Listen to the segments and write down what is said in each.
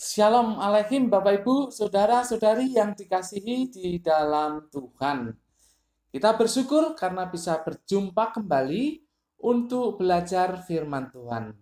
Shalom Alaikum Bapak Ibu, Saudara-saudari yang dikasihi di dalam Tuhan. Kita bersyukur karena bisa berjumpa kembali untuk belajar firman Tuhan.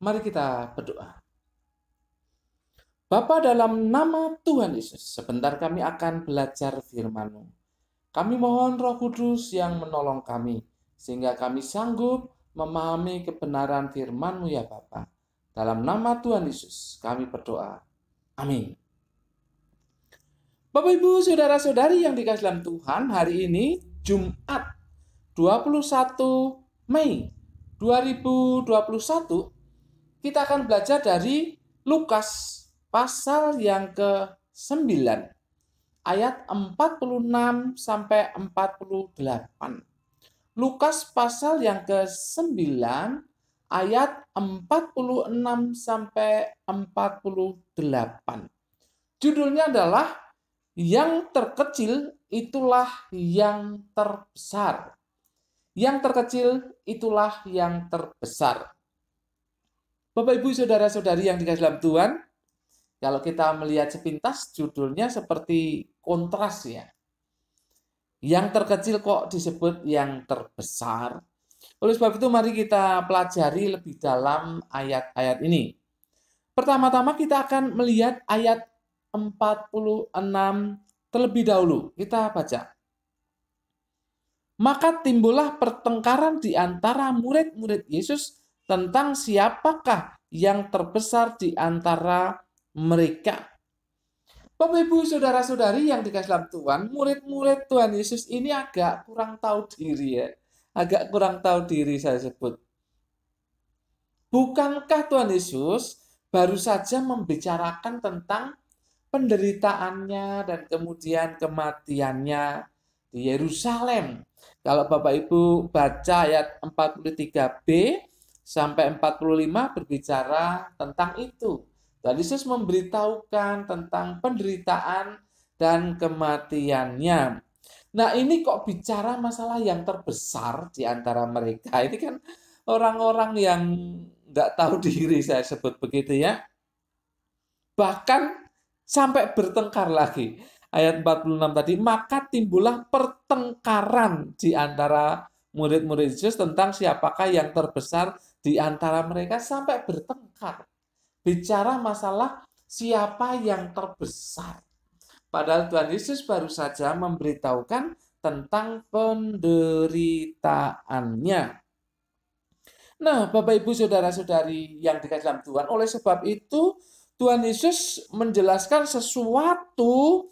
Mari kita berdoa. Bapa, dalam nama Tuhan Yesus, sebentar kami akan belajar firman-Mu. Kami mohon Roh Kudus yang menolong kami, sehingga kami sanggup memahami kebenaran firman-Mu ya Bapa. Dalam nama Tuhan Yesus, kami berdoa. Amin. Bapak Ibu, saudara-saudari yang dikasihi dalam Tuhan, hari ini Jumat 21 Mei 2021, kita akan belajar dari Lukas pasal yang ke-9 ayat 46 sampai 48. Lukas pasal yang ke-9 ayat 46 sampai 48. Judulnya adalah yang terkecil itulah yang terbesar. Yang terkecil itulah yang terbesar. Bapak Ibu saudara-saudari yang dikasihi dalam Tuhan, kalau kita melihat sepintas judulnya seperti kontras ya. Yang terkecil kok disebut yang terbesar. Oleh sebab itu mari kita pelajari lebih dalam ayat-ayat ini. Pertama-tama kita akan melihat ayat 46 terlebih dahulu. Kita baca. Maka timbullah pertengkaran di antara murid-murid Yesus tentang siapakah yang terbesar di antara mereka. Bapak Ibu saudara-saudari yang dikasihi dalam Tuhan, murid-murid Tuhan Yesus ini agak kurang tahu diri ya. Agak kurang tahu diri saya sebut. Bukankah Tuhan Yesus baru saja membicarakan tentang penderitaannya dan kemudian kematiannya di Yerusalem? Kalau Bapak Ibu baca ayat 43b sampai 45 berbicara tentang itu. Tuhan Yesus memberitahukan tentang penderitaan dan kematiannya. Nah, ini kok bicara masalah yang terbesar di antara mereka. Ini kan orang-orang yang nggak tahu diri, saya sebut begitu ya. Bahkan sampai bertengkar lagi. Ayat 46 tadi, maka timbullah pertengkaran di antara murid-murid Yesus tentang siapakah yang terbesar di antara mereka, sampai bertengkar. Bicara masalah siapa yang terbesar. Padahal Tuhan Yesus baru saja memberitahukan tentang penderitaannya. Nah, Bapak Ibu saudara-saudari yang dikasihi dalam Tuhan, oleh sebab itu Tuhan Yesus menjelaskan sesuatu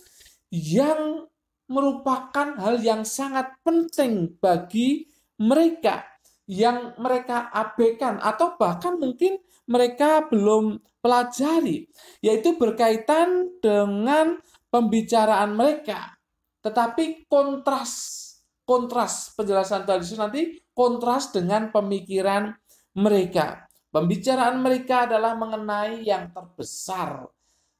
yang merupakan hal yang sangat penting bagi mereka, yang mereka abaikan atau bahkan mungkin mereka belum pelajari, yaitu berkaitan dengan pembicaraan mereka. Tetapi kontras penjelasan Tuhan Yesus nanti kontras dengan pemikiran mereka. Pembicaraan mereka adalah mengenai yang terbesar.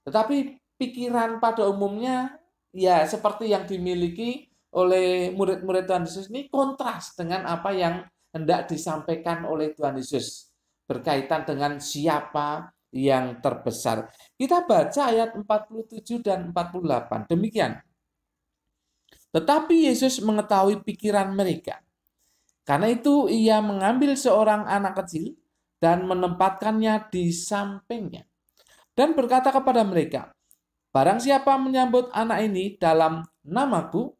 Tetapi pikiran pada umumnya ya seperti yang dimiliki oleh murid-murid Tuhan Yesus ini kontras dengan apa yang hendak disampaikan oleh Tuhan Yesus berkaitan dengan siapa yang terbesar. Kita baca ayat 47 dan 48. Demikian. Tetapi Yesus mengetahui pikiran mereka. Karena itu ia mengambil seorang anak kecil dan menempatkannya di sampingnya. Dan berkata kepada mereka, barang siapa menyambut anak ini dalam namaku,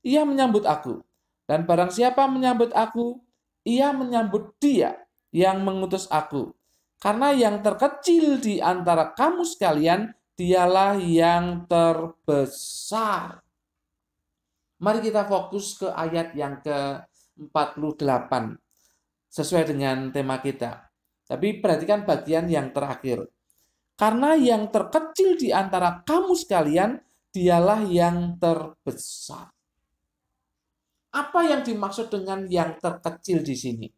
ia menyambut aku. Dan barang siapa menyambut aku, ia menyambut dia yang mengutus aku. Karena yang terkecil di antara kamu sekalian, dialah yang terbesar. Mari kita fokus ke ayat yang ke-48. Sesuai dengan tema kita. Tapi perhatikan bagian yang terakhir. Karena yang terkecil di antara kamu sekalian, dialah yang terbesar. Apa yang dimaksud dengan yang terkecil di sini?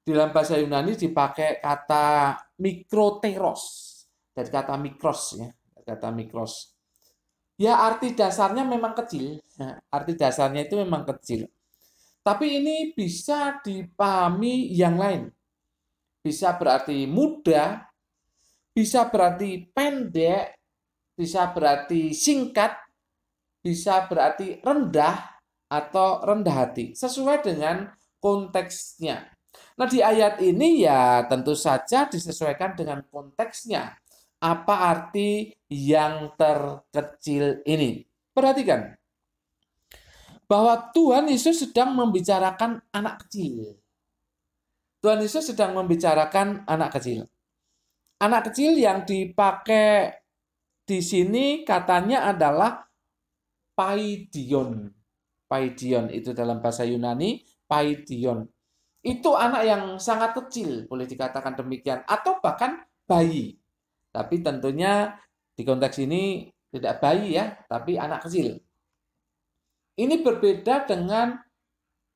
Dalam bahasa Yunani dipakai kata mikroteros. Dari kata mikros ya. Kata mikros. Ya arti dasarnya memang kecil. Arti dasarnya itu memang kecil. Tapi ini bisa dipahami yang lain. Bisa berarti mudah, bisa berarti pendek, bisa berarti singkat, bisa berarti rendah atau rendah hati, sesuai dengan konteksnya. Nah, di ayat ini ya tentu saja disesuaikan dengan konteksnya. Apa arti yang terkecil ini? Perhatikan bahwa Tuhan Yesus sedang membicarakan anak kecil. Tuhan Yesus sedang membicarakan anak kecil. Anak kecil yang dipakai di sini katanya adalah paidion. Paidion itu dalam bahasa Yunani, paidion. Itu anak yang sangat kecil, boleh dikatakan demikian, atau bahkan bayi. Tapi tentunya di konteks ini tidak bayi ya, tapi anak kecil. Ini berbeda dengan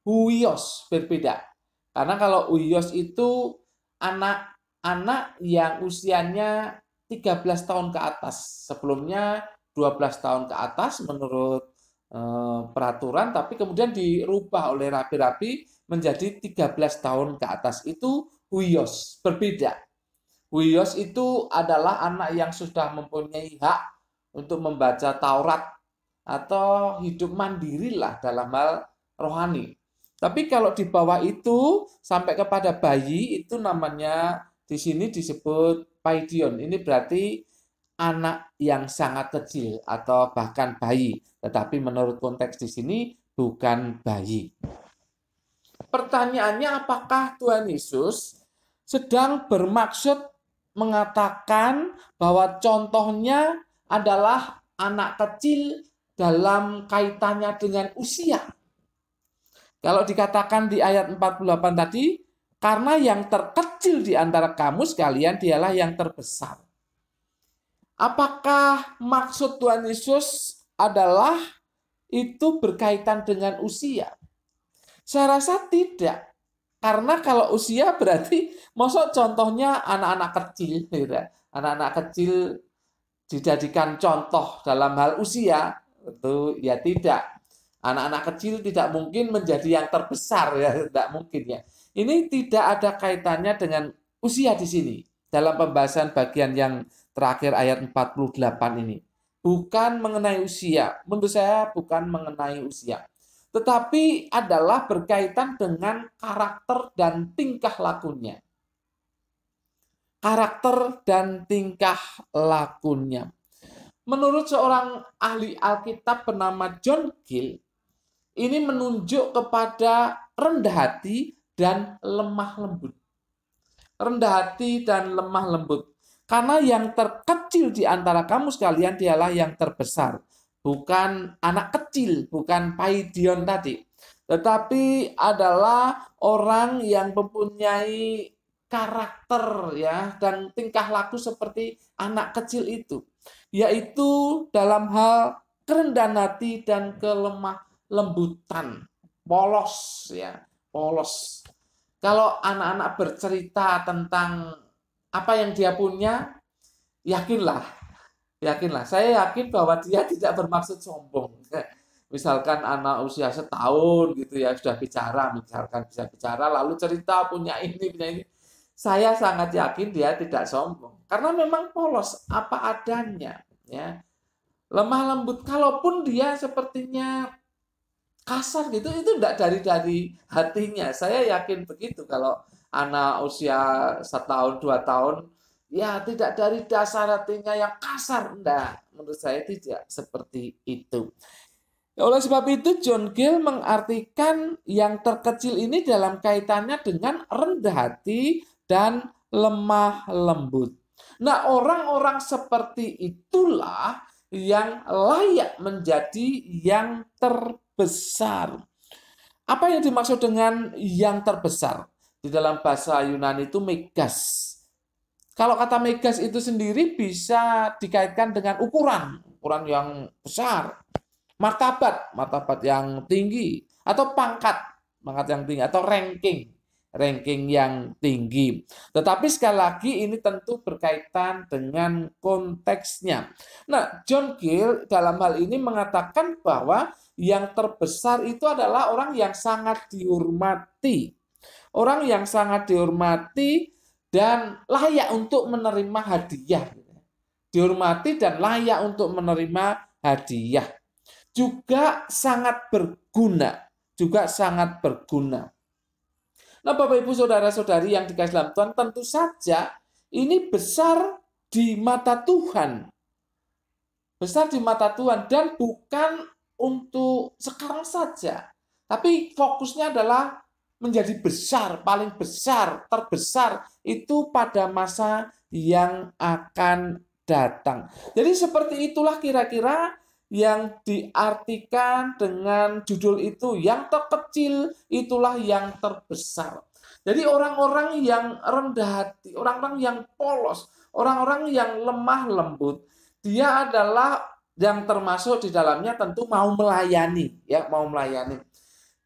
huios, berbeda. Karena kalau huios itu anak-anak yang usianya 13 tahun ke atas. Sebelumnya 12 tahun ke atas menurut peraturan, tapi kemudian dirubah oleh rabi-rabi menjadi 13 tahun ke atas. Itu huios, berbeda. Huios itu adalah anak yang sudah mempunyai hak untuk membaca Taurat atau hidup mandiri lah dalam hal rohani. Tapi kalau di bawah itu sampai kepada bayi itu namanya di sini disebut paidion. Ini berarti anak yang sangat kecil atau bahkan bayi. Tetapi menurut konteks di sini bukan bayi. Pertanyaannya, apakah Tuhan Yesus sedang bermaksud mengatakan bahwa contohnya adalah anak kecil dalam kaitannya dengan usia? Kalau dikatakan di ayat 48 tadi, karena yang terkecil di antara kamu sekalian dialah yang terbesar. Apakah maksud Tuhan Yesus adalah itu berkaitan dengan usia? Saya rasa tidak. Karena kalau usia berarti maksud contohnya anak-anak kecil. Anak-anak kecil dijadikan contoh dalam hal usia, itu ya tidak. Anak-anak kecil tidak mungkin menjadi yang terbesar, ya tidak mungkin ya. Ini tidak ada kaitannya dengan usia di sini dalam pembahasan bagian yang terakhir ayat 48 ini. Bukan mengenai usia, menurut saya bukan mengenai usia. Tetapi adalah berkaitan dengan karakter dan tingkah lakunya. Karakter dan tingkah lakunya. Menurut seorang ahli Alkitab bernama John Gill, ini menunjuk kepada rendah hati dan lemah lembut. Rendah hati dan lemah lembut. Karena yang terkecil di antara kamu sekalian dialah yang terbesar. Bukan anak kecil, bukan paidion tadi. Tetapi adalah orang yang mempunyai karakter ya dan tingkah laku seperti anak kecil itu. Yaitu dalam hal kerendahan hati dan kelemah lembutan, polos ya, polos. Kalau anak-anak bercerita tentang apa yang dia punya, yakinlah. Saya yakin bahwa dia tidak bermaksud sombong. Misalkan anak usia setahun gitu ya sudah bicara, misalkan bisa bicara lalu cerita punya ini, punya ini. Saya sangat yakin dia tidak sombong karena memang polos apa adanya ya. Lemah lembut, kalaupun dia sepertinya kasar gitu, itu tidak dari hatinya. Saya yakin begitu. Kalau anak usia 1 tahun 2 tahun, ya tidak dari dasar hatinya yang kasar. Enggak, menurut saya tidak seperti itu. Oleh sebab itu John Gill mengartikan yang terkecil ini dalam kaitannya dengan rendah hati dan lemah lembut. Nah, orang-orang seperti itulah yang layak menjadi yang terbesar. Apa yang dimaksud dengan yang terbesar? Di dalam bahasa Yunani itu megas. Kalau kata megas itu sendiri bisa dikaitkan dengan ukuran yang besar. Martabat yang tinggi, atau pangkat yang tinggi, atau ranking yang tinggi. Tetapi sekali lagi ini tentu berkaitan dengan konteksnya. Nah, John Gill dalam hal ini mengatakan bahwa yang terbesar itu adalah orang yang sangat dihormati. Orang yang sangat dihormati dan layak untuk menerima hadiah. Dihormati dan layak untuk menerima hadiah. Juga sangat berguna. Juga sangat berguna. Nah, Bapak Ibu Saudara-saudari yang dikasihi dalam Tuhan, tentu saja ini besar di mata Tuhan. Besar di mata Tuhan dan bukan untuk sekarang saja. Tapi fokusnya adalah menjadi besar, paling besar, terbesar itu pada masa yang akan datang. Jadi seperti itulah kira-kira yang diartikan dengan judul itu, yang terkecil itulah yang terbesar. Jadi orang-orang yang rendah hati, orang-orang yang polos, orang-orang yang lemah lembut, dia adalah yang termasuk di dalamnya tentu mau melayani, ya, mau melayani.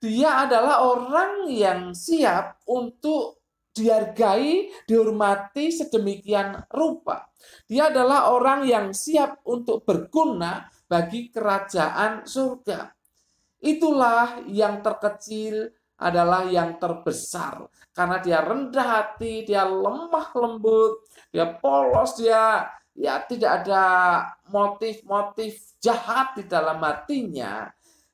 Dia adalah orang yang siap untuk dihargai, dihormati sedemikian rupa. Dia adalah orang yang siap untuk berguna bagi kerajaan surga. Itulah yang terkecil adalah yang terbesar. Karena dia rendah hati, dia lemah lembut, dia polos, dia tidak ada motif-motif jahat di dalam hatinya.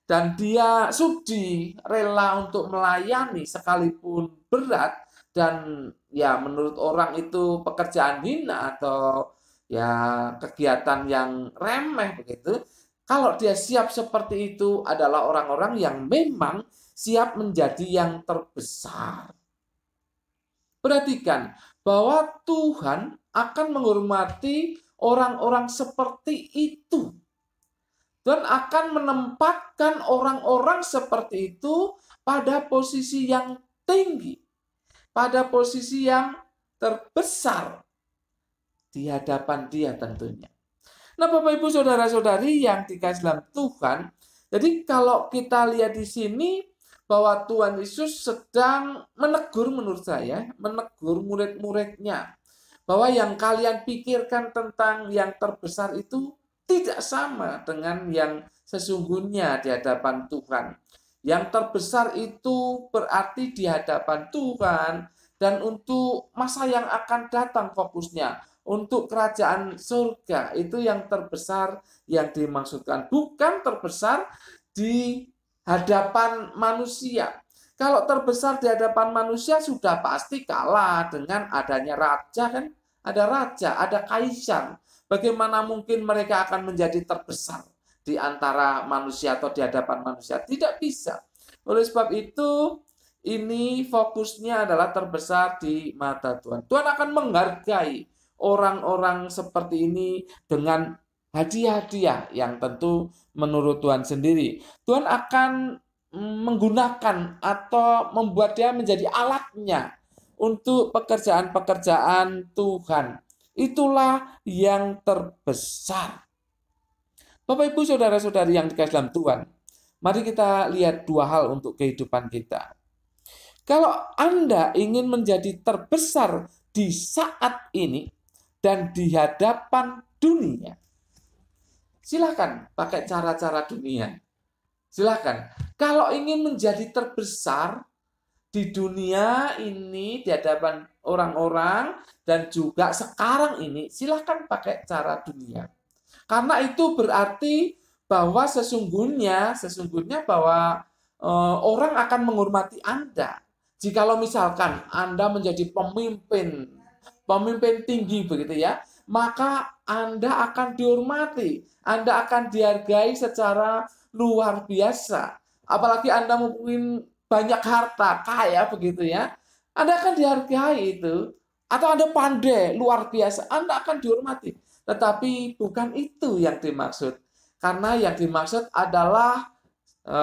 Dan dia sudi, rela untuk melayani sekalipun berat dan ya menurut orang itu pekerjaan hina atau ya kegiatan yang remeh begitu. Kalau dia siap seperti itu adalah orang-orang yang memang siap menjadi yang terbesar. Perhatikan bahwa Tuhan akan menghormati orang-orang seperti itu. Dan akan menempatkan orang-orang seperti itu pada posisi yang tinggi, pada posisi yang terbesar di hadapan dia tentunya. Nah, Bapak Ibu Saudara-saudari yang dikasihi dalam Tuhan, jadi kalau kita lihat di sini bahwa Tuhan Yesus sedang menegur, menurut saya, menegur murid-muridnya, bahwa yang kalian pikirkan tentang yang terbesar itu tidak sama dengan yang sesungguhnya di hadapan Tuhan. Yang terbesar itu berarti di hadapan Tuhan dan untuk masa yang akan datang fokusnya. Untuk kerajaan surga itu yang terbesar yang dimaksudkan. Bukan terbesar di hadapan manusia. Kalau terbesar di hadapan manusia sudah pasti kalah dengan adanya raja kan. Ada raja, ada kaisar. Bagaimana mungkin mereka akan menjadi terbesar di antara manusia atau di hadapan manusia? Tidak bisa. Oleh sebab itu, ini fokusnya adalah terbesar di mata Tuhan. Tuhan akan menghargai orang-orang seperti ini dengan hadiah-hadiah yang tentu menurut Tuhan sendiri. Tuhan akan menggunakan atau membuat dia menjadi alatnya untuk pekerjaan-pekerjaan Tuhan. Itulah yang terbesar. Bapak Ibu Saudara-saudari yang dikasihi dalam Tuhan, mari kita lihat dua hal untuk kehidupan kita. Kalau Anda ingin menjadi terbesar di saat ini dan di hadapan dunia, silakan pakai cara-cara dunia. Silakan. Kalau ingin menjadi terbesar di dunia ini, di hadapan orang-orang, dan juga sekarang ini, silakan pakai cara dunia. Karena itu berarti bahwa sesungguhnya bahwa orang akan menghormati Anda. Jikalau misalkan Anda menjadi pemimpin tinggi begitu ya, maka Anda akan dihormati, Anda akan dihargai secara luar biasa. Apalagi Anda mungkin banyak harta, kaya begitu ya, Anda akan dihargai itu. Atau Anda pandai, luar biasa, Anda akan dihormati. Tetapi bukan itu yang dimaksud. Karena yang dimaksud adalah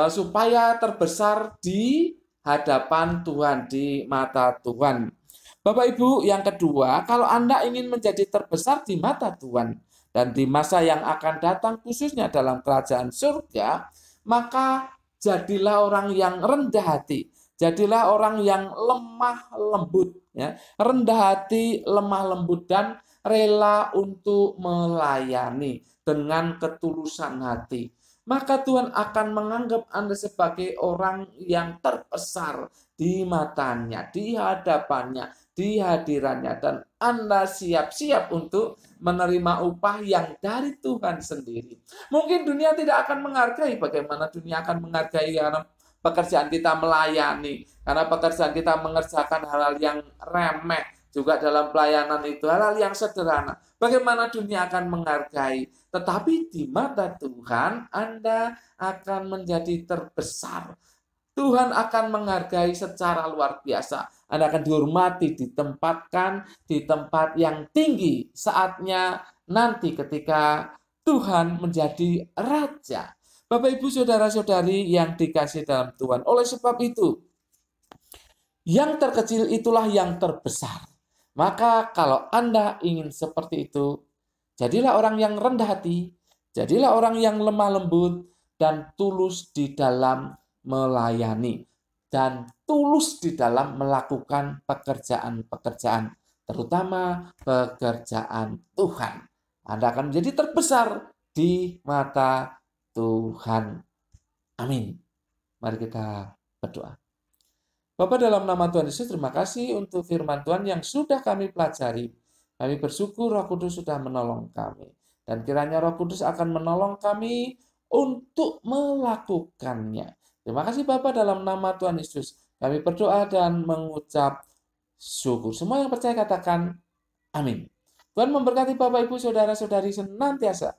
supaya terbesar di hadapan Tuhan, di mata Tuhan. Bapak Ibu, yang kedua, kalau Anda ingin menjadi terbesar di mata Tuhan dan di masa yang akan datang khususnya dalam kerajaan surga, maka jadilah orang yang rendah hati. Jadilah orang yang lemah lembut, ya. Rendah hati, lemah lembut dan rela untuk melayani dengan ketulusan hati. Maka Tuhan akan menganggap Anda sebagai orang yang terbesar di matanya, di hadapannya, di hadirannya dan Anda siap-siap untuk menerima upah yang dari Tuhan sendiri. Mungkin dunia tidak akan menghargai. Bagaimana dunia akan menghargai karena pekerjaan kita melayani, karena pekerjaan kita mengerjakan hal-hal yang remeh, juga dalam pelayanan itu hal-hal yang sederhana. Bagaimana dunia akan menghargai? Tetapi di mata Tuhan Anda akan menjadi terbesar. Tuhan akan menghargai secara luar biasa. Anda akan dihormati, ditempatkan di tempat yang tinggi saatnya nanti ketika Tuhan menjadi raja. Bapak, Ibu, saudara-saudari yang dikasih dalam Tuhan. Oleh sebab itu, yang terkecil itulah yang terbesar. Maka kalau Anda ingin seperti itu, jadilah orang yang rendah hati, jadilah orang yang lemah lembut, dan tulus di dalam melayani, dan tulus di dalam melakukan pekerjaan-pekerjaan, terutama pekerjaan Tuhan. Anda akan menjadi terbesar di mata Tuhan. Amin. Mari kita berdoa. Bapa, dalam nama Tuhan Yesus, terima kasih untuk firman Tuhan yang sudah kami pelajari. Kami bersyukur Roh Kudus sudah menolong kami. Dan kiranya Roh Kudus akan menolong kami untuk melakukannya. Terima kasih Bapa, dalam nama Tuhan Yesus. Kami berdoa dan mengucap syukur. Semua yang percaya katakan amin. Tuhan memberkati Bapak, Ibu, saudara-saudari senantiasa